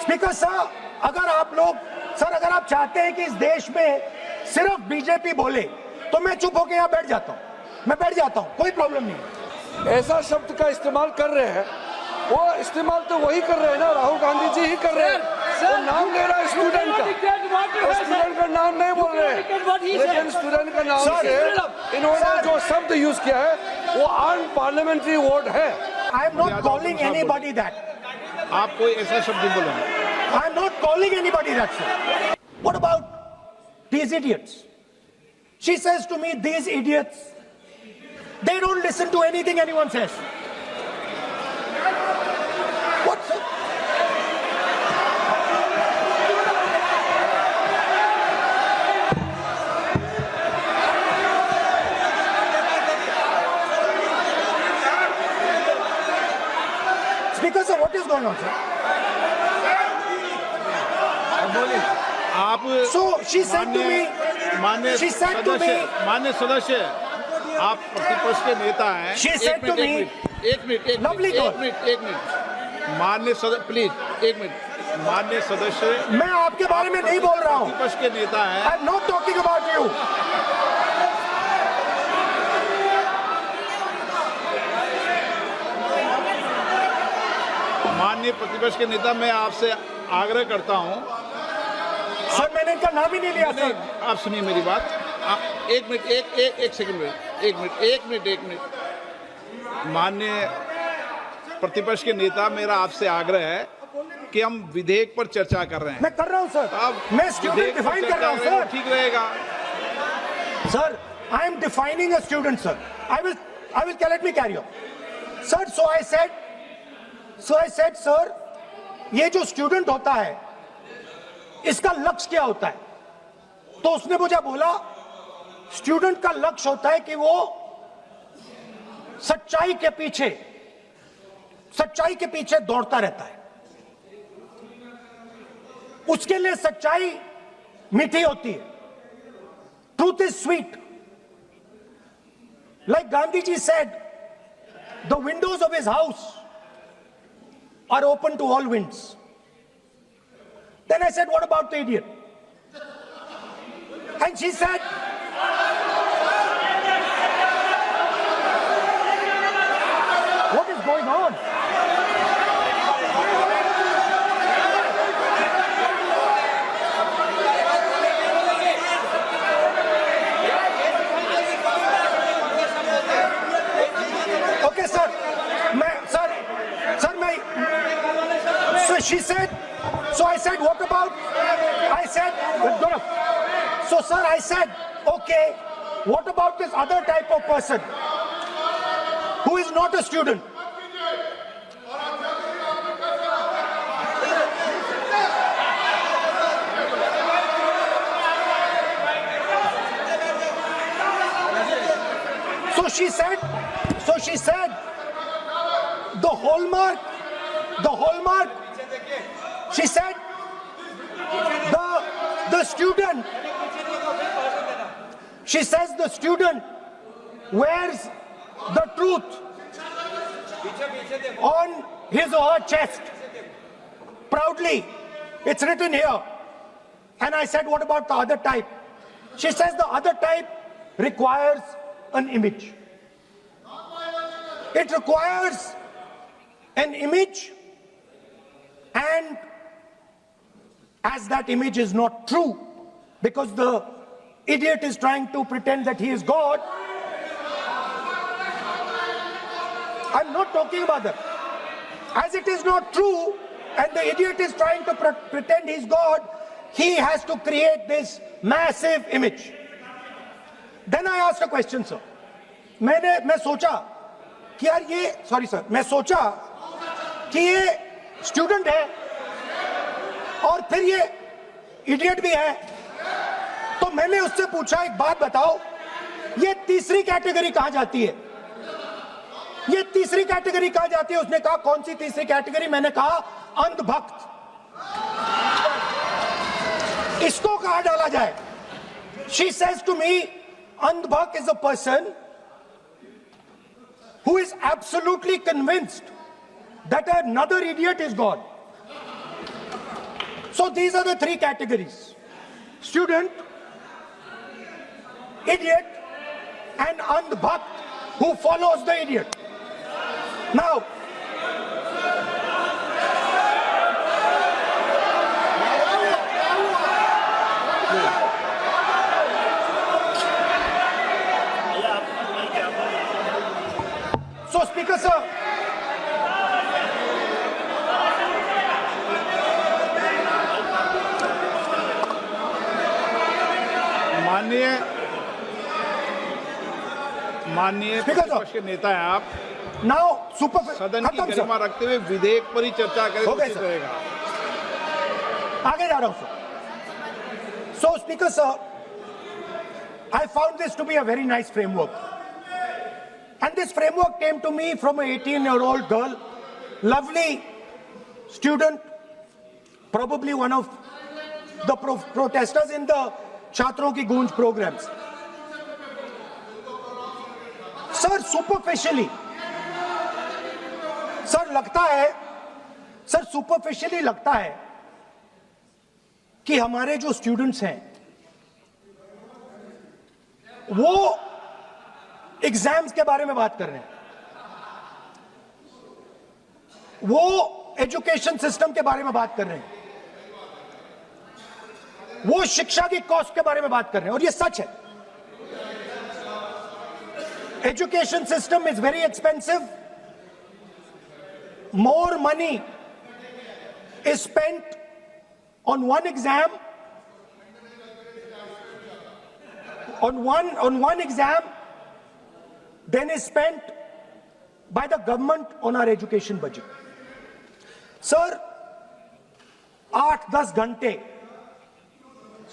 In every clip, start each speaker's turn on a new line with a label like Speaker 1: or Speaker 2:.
Speaker 1: Speaker sir, अगर आप चाहते हैं कि इस देश में सिर्फ बीजेपी बोले तो मैं चुप होकर यहाँ बैठ जाता हूँ, कोई प्रॉब्लम नहीं।
Speaker 2: ऐसा शब्द का इस्तेमाल कर रहे हैं, वो इस्तेमाल तो वही कर रहे हैं ना, राहुल गांधी जी ही कर रहे हैं। वो नाम ले रहा है स्टूडेंट का, स्टूडेंट का नाम नहीं बोल रहे हैं, लेकिन स्टूडेंट का नाम से इन्होंने जो शब्द यूज किया है वो अनपार्लियामेंट्री वर्ड है।
Speaker 1: I am not calling anybody that.
Speaker 3: आप कोई ऐसा शब्द नहीं बोलेंगे।
Speaker 1: I am not calling anybody that sir. What about these idiots? She says to me, these idiots, they don't listen to anything anyone says. What sir? Speaker sir, what is going on sir?
Speaker 3: आप
Speaker 1: So she said to me, she said to me,
Speaker 3: मान्य सदस्य, आप प्रतिपक्ष के नेता हैं।
Speaker 1: She said to me,
Speaker 3: एक minute मान्य सदस्य, प्लीज एक मिनट। मान्य सदस्य,
Speaker 1: मैं आपके बारे में नहीं बोल रहा हूँ।
Speaker 3: प्रतिपक्ष के नेता हैं।
Speaker 1: I am not talking about you.
Speaker 3: माननीय प्रतिपक्ष के नेता, मैं आपसे आग्रह करता हूं।
Speaker 1: सर मैंने इनका नाम ही नहीं लिया सर।
Speaker 3: आप सुनिए मेरी बात। एक मिनट, एक सेकंड में, एक मिनट। माननीय प्रतिपक्ष के नेता, मेरा आपसे आग्रह है कि हम विधेयक पर चर्चा कर रहे हैं।
Speaker 1: मैं कर रहा हूं सर। मैं स्टूडेंट डिफाइन कर रहा हूं सर।
Speaker 3: ठीक रहेगा
Speaker 1: sir. I am defining a student sir. I will let me carry on sir. So I said sir, ये जो स्टूडेंट होता है इसका लक्ष्य क्या होता है? तो उसने मुझे बोला, स्टूडेंट का लक्ष्य होता है कि वो सच्चाई के पीछे दौड़ता रहता है। उसके लिए सच्चाई मीठी होती है। Truth is sweet. Like Gandhi ji said, the windows of his house are open to all winds. Then I said, what about the idiot? And she said, what is going on? Okay, sir. So she said, so I said, what about? I said, so sir, I said, okay, what about this other type of person who is not a student? So she said, the hallmark, she said, the student, she says the student wears the truth on his or her chest proudly. It's written here. And I said, what about the other type? She says the other type requires an image. It requires an image, and as that image is not true, because the idiot is trying to pretend that he is God. I'm not talking about that. As it is not true, and the idiot is trying to pretend he's God, he has to create this massive image. Then I asked a question, sir. मैं सोचा कि यार ये, sorry sir, मैं सोचा कि ये student है और फिर ये इडियट भी है, तो मैंने उससे पूछा, एक बात बताओ, ये तीसरी कैटेगरी कहां जाती है? ये तीसरी कैटेगरी कहां जाती है? उसने कहा, कौन सी तीसरी कैटेगरी? मैंने कहा, अंधभक्त। इसको कहां डाला जाए? She says to me, अंधभक्त is a person who is absolutely convinced that another idiot is God. So these are the three categories: student, idiot, and andhbhakt who follows the idiot. Now, so Speaker sir,
Speaker 3: माननीय
Speaker 1: Speaker sir.
Speaker 3: प्रतिपक्ष के नेता हैं आप,
Speaker 1: now super
Speaker 3: सदन की
Speaker 1: खत्म
Speaker 3: गरिमा
Speaker 1: sir,
Speaker 3: रखते हुए विधेयक पर ही चर्चा करें तो
Speaker 1: हो गया
Speaker 3: उचित
Speaker 1: सर।
Speaker 3: रहेगा।
Speaker 1: आगे जा रहा हूं sir. So Speaker sir, I found this to be a very nice framework, and this framework came to me from an 18-year-old girl, lovely student, probably one of the protesters in the Chhatron Ki Goonj programs. Sir superficially लगता है कि हमारे जो students हैं वो exams के बारे में बात कर रहे हैं, वो एजुकेशन सिस्टम के बारे में बात कर रहे हैं, वो शिक्षा की कॉस्ट के बारे में बात कर रहे हैं, और ये सच है। Education system is very expensive. More money is spent on one exam, on one exam, than is spent by the government on our education budget. Sir, 8-10 घंटे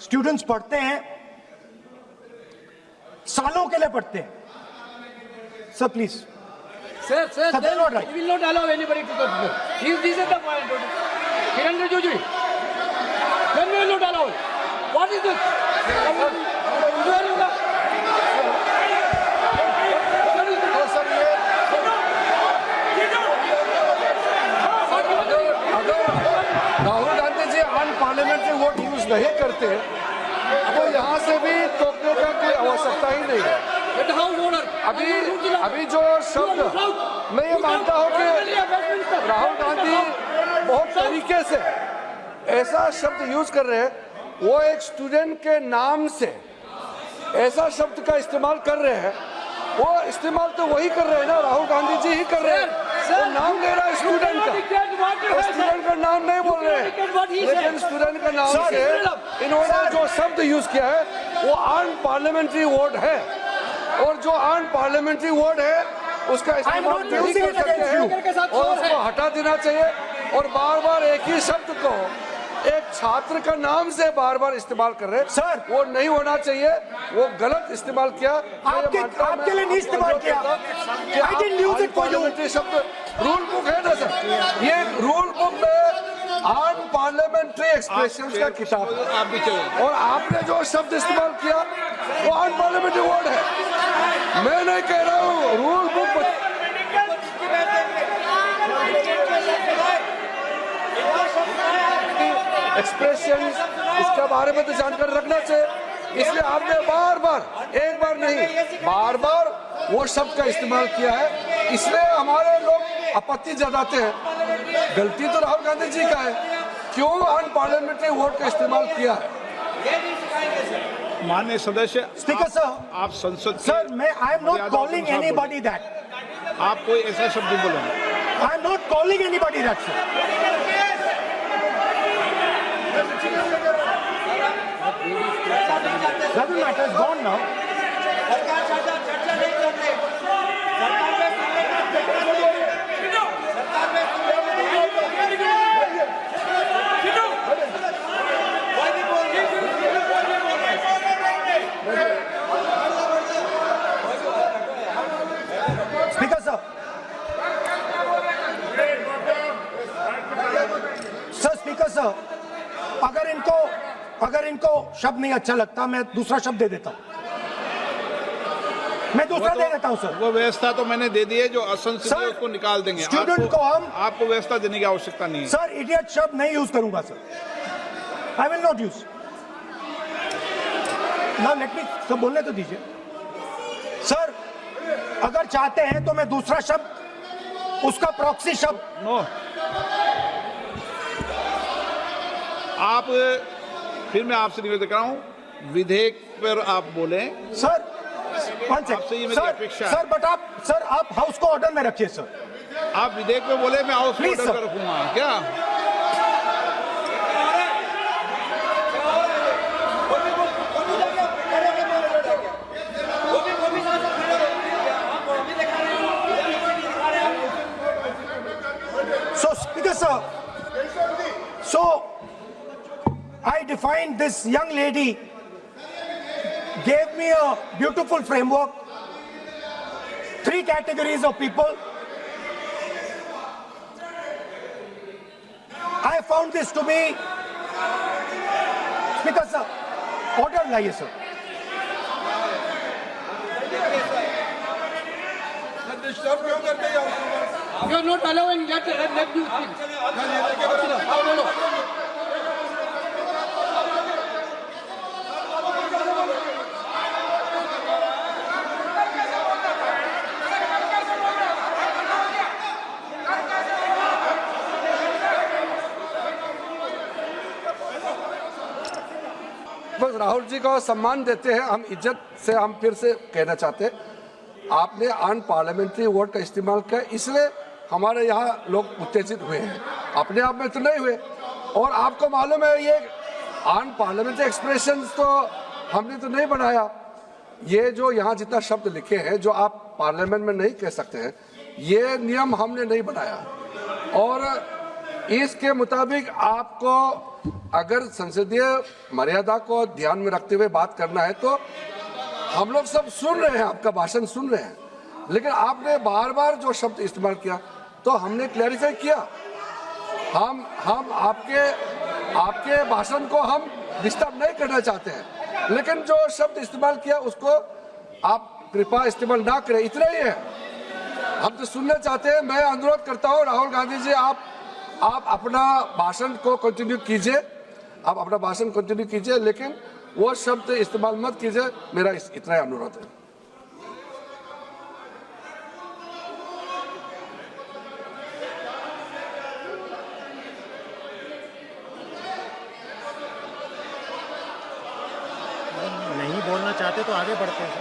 Speaker 1: स्टूडेंट्स पढ़ते हैं, सालों के लिए पढ़ते हैं। Sir, please.
Speaker 4: Sir,
Speaker 1: Sir, they are not right.
Speaker 4: we will not allow anybody to continue. This is the point. Kiran Rijiju, then we will not allow. What is this?
Speaker 2: Rahul Gandhi ji unparliamentary vote use नहीं करते तो यहाँ से भी टोकने का कोई आवश्यकता ही नहीं है।
Speaker 4: Let the house order.
Speaker 2: अभी जो शब्द मैं ये मानता हूँ कि राहुल गांधी बहुत तरीके से ऐसा शब्द यूज कर रहे हैं, वो एक स्टूडेंट के नाम से ऐसा शब्द का इस्तेमाल कर रहे हैं, वो इस्तेमाल तो वही कर रहे हैं ना, राहुल गांधी जी ही कर रहे हैं। वो नाम ले रहा है स्टूडेंट का, स्टूडेंट का नाम नहीं बोल रहे हैं, लेकिन स्टूडेंट का नाम से इन्होंने जो शब्द यूज किया है वो अनपार्लियामेंट्री वर्ड है, और जो अनपार्लियामेंट्री वर्ड है उसका इस्तेमाल नहीं कर सकते हैं और उसको हटा देना चाहिए। और बार बार एक ही शब्द को एक छात्र का नाम से बार बार इस्तेमाल कर रहे हैं
Speaker 1: सर,
Speaker 2: वो नहीं होना चाहिए, वो गलत इस्तेमाल किया।
Speaker 1: आपके लिए नहीं इस्तेमाल किया। I didn't use it for you.
Speaker 2: शब्द रूल बुक है ना सर, ये रूल बुक में अनपार्लियामेंट्री एक्सप्रेशन का किताब है,
Speaker 3: आप भी चलिए।
Speaker 2: और आपने जो शब्द इस्तेमाल किया वो अनपार्लियामेंट्री वर्ड है। मैं नहीं कह रहा हूँ, रूल बुक एक्सप्रेशन इसके बारे में तो जानकारी रखना चाहिए, इसलिए आपने बार बार, एक बार नहीं बार बार वो शब्द का इस्तेमाल किया है, इसलिए हमारे लोग आपत्ति जताते हैं। गलती तो राहुल गांधी जी का है, क्यों अनपार्लियामेंट्री वर्ड का इस्तेमाल किया है।
Speaker 3: माननीय सदस्य,
Speaker 1: स्पीकर सर,
Speaker 3: आप संसद
Speaker 1: सर मैं आई am not calling anybody that,
Speaker 3: आप कोई ऐसा शब्द नहीं बोलेंगे।
Speaker 1: I am not calling anybody that sir. Doesn't matter, it's gone now. Speaker sir. Sir, Speaker sir, अगर इनको शब्द नहीं अच्छा लगता मैं दूसरा शब्द दे देता हूं, मैं दूसरा दे देता हूं सर।
Speaker 3: वो व्यवस्था तो मैंने दे दी है, जो असंसदीय है उसको निकाल देंगे।
Speaker 1: स्टूडेंट को हम
Speaker 3: आपको व्यवस्था देने की आवश्यकता नहीं है।
Speaker 1: सर इडियट शब्द नहीं यूज करूंगा sir. I will not use. Now let me सब बोलने तो दीजिए. सर, अगर चाहते हैं तो मैं दूसरा शब्द, उसका प्रॉक्सी शब्द.
Speaker 3: नो, आप फिर मैं आपसे निवेदन कर रहा हूं, विधेयक पर आप बोले.
Speaker 1: सर,
Speaker 3: आपसे ये मेरी अपेक्षा है.
Speaker 1: सर, बट आप हाउस को ऑर्डर में रखिए सर.
Speaker 3: आप विधेयक पे बोले, मैं हाउस
Speaker 1: Please,
Speaker 3: ऑर्डर
Speaker 1: sir.
Speaker 3: कर रखूंगा क्या?
Speaker 1: So, Speaker sir, so I defined this young lady, gave me a beautiful framework, 3 categories of people. I found this to be, Speaker sir, order लाइए sir.
Speaker 4: You are not allowing let you speak.
Speaker 2: बस राहुल जी को सम्मान देते हैं, हम इज्जत से हम फिर से कहना चाहते हैं, आपने अन पार्लियामेंट्री वर्ड का इस्तेमाल किया, इसलिए हमारे यहाँ लोग उत्तेजित हुए हैं, अपने आप में तो नहीं हुए. और आपको मालूम है ये अन पार्लियामेंट्री एक्सप्रेशंस तो हमने तो नहीं बनाया. ये जो यहाँ जितना शब्द लिखे हैं जो आप पार्लियामेंट में नहीं कह सकते हैं, ये नियम हमने नहीं बनाया. और इसके मुताबिक आपको अगर संसदीय मर्यादा को ध्यान में रखते हुए बात करना है तो हम लोग सब सुन रहे हैं, आपका भाषण सुन रहे हैं, लेकिन आपने बार बार जो शब्द इस्तेमाल किया तो हमने क्लैरिफाई किया. हम आपके भाषण को हम डिस्टर्ब नहीं करना चाहते हैं, लेकिन जो शब्द इस्तेमाल किया उसको आप कृपया इस्तेमाल ना करें, इतना ही है. हम तो सुनना चाहते हैं. मैं अनुरोध करता हूँ राहुल गांधी जी, आप अपना भाषण को कंटिन्यू कीजिए, आप अपना भाषण कंटिन्यू कीजिए, लेकिन वो शब्द इस्तेमाल मत कीजिए. मेरा इतना ही अनुरोध है.
Speaker 5: नहीं बोलना चाहते तो आगे बढ़ते हैं सर.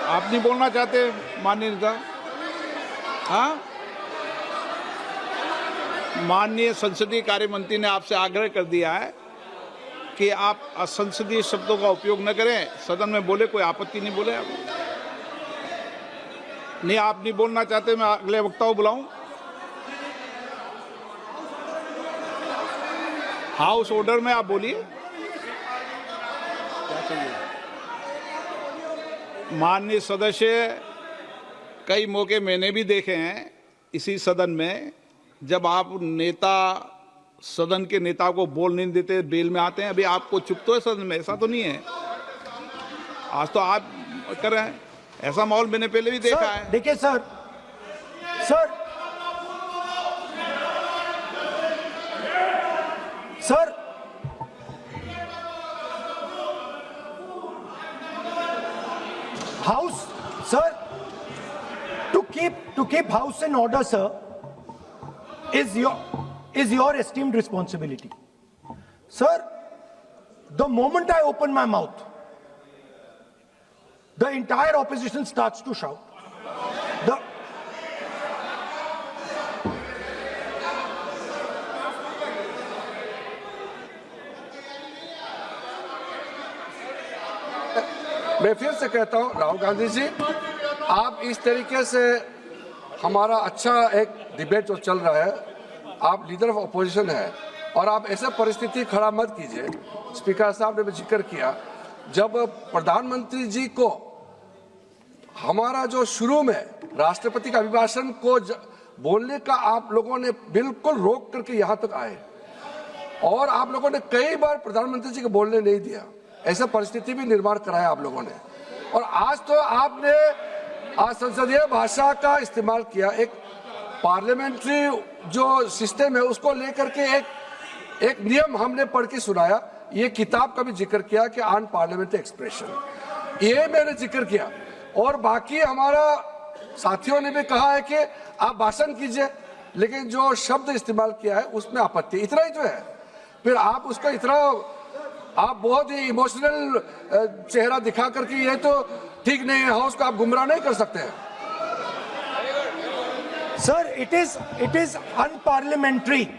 Speaker 3: आप नहीं बोलना चाहते माननीय नेता? हाँ, माननीय संसदीय कार्य मंत्री ने आपसे आग्रह कर दिया है कि आप असंसदीय शब्दों का उपयोग न करें, सदन में बोले, कोई आपत्ति नहीं. बोले आप नहीं, आप नहीं बोलना चाहते, मैं अगले वक्ता को बुलाऊं. हाउस ऑर्डर में आप बोलिए. माननीय सदस्य, कई मौके मैंने भी देखे हैं इसी सदन में, जब आप नेता सदन के नेता को बोल नहीं देते, बेल में आते हैं. अभी आपको चुप तो है सदन में, ऐसा तो नहीं है. आज तो आप कर रहे हैं. ऐसा माहौल मैंने पहले भी देखा है.
Speaker 1: देखिए sir, House, sir, to keep House in order, sir, is your esteemed responsibility. Sir, the moment I open my mouth, the entire opposition starts to shout.
Speaker 2: मैं फिर से कहता हूं राहुल गांधी जी, आप इस तरीके से हमारा अच्छा एक डिबेट जो चल रहा है, आप लीडर ऑफ अपोजिशन है और आप ऐसे परिस्थिति खड़ा मत कीजिए. स्पीकर साहब ने भी जिक्र किया, जब प्रधानमंत्री जी को हमारा जो शुरू में राष्ट्रपति का अभिभाषण को बोलने का आप लोगों ने बिल्कुल रोक करके यहाँ तक आए और आप लोगों ने कई बार प्रधानमंत्री जी को बोलने नहीं दिया. ऐसा परिस्थिति भी निर्माण कराया आप लोगों ने. और आज तो आपने आज संसदीय भाषा का इस्तेमाल किया, एक पार्लियामेंट्री जो सिस्टम है उसको लेकर के एक एक नियम हमने पढ़ के सुनाया, ये किताब का भी जिक्र किया कि अन पार्लियामेंट्री एक्सप्रेशन, ये मैंने जिक्र किया। और बाकी हमारा साथियों ने भी कहा है कि आप भाषण कीजिए, लेकिन जो शब्द इस्तेमाल किया है उसमें आपत्ति, इतना ही जो है। फिर आप उसका इतना आप बहुत ही इमोशनल चेहरा दिखा करके ये तो ठीक नहीं है, हाउस को आप गुमराह नहीं कर सकते हैं।
Speaker 1: Sir, it is unparliamentary.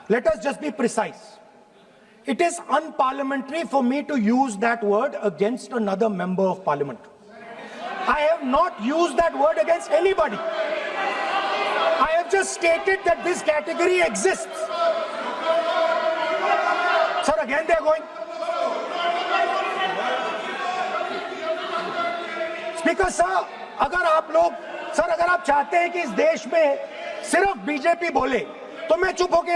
Speaker 1: Let us just be precise. It is unparliamentary for me to use that word against another member of parliament. I have not used that word against anybody. I have just stated that this category exists. Sir, again they are going. Speaker sir, अगर आप चाहते हैं कि इस देश में सिर्फ BJP बोले तो मैं चुप होके